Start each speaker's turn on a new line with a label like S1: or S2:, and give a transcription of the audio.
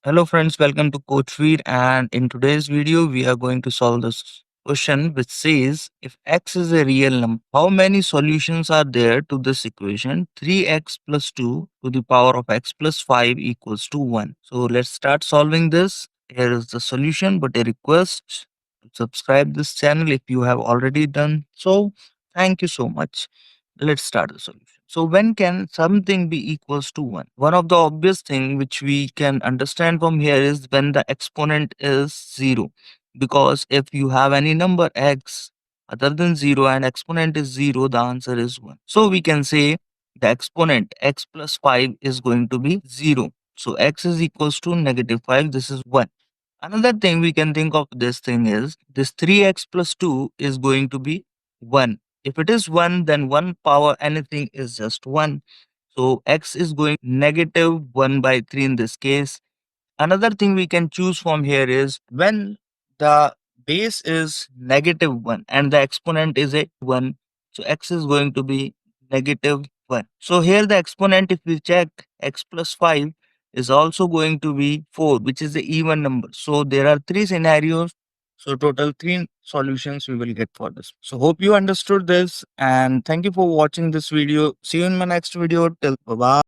S1: Hello friends, welcome to Coach Veer, and in today's video we are going to solve this question which says if x is a real number, how many solutions are there to this equation 3x plus 2 to the power of x plus 5 equals to 1. So let's start solving this. Here is the solution, but a request to subscribe this channel if you have already done so. Thank you so much. Let's start the solution. So when can something be equals to 1? One of the obvious thing which we can understand from here is when the exponent is 0. Because if you have any number x other than 0 and exponent is 0, the answer is 1. So we can say the exponent x plus 5 is going to be 0. So x is equals to negative 5. This is 1. Another thing we can think of this thing is this 3x plus 2 is going to be 1. If it is 1, then 1 power anything is just 1. So x is going negative 1 by 3 in this case. Another thing we can choose from here is when the base is negative 1 and the exponent is a 1. So x is going to be negative 1. So here the exponent, if we check x plus 5, is also going to be 4, which is the even number. So there are three scenarios. So total three solutions we will get for this. So hope you understood this and thank you for watching this video. See you in my next video. Till bye bye.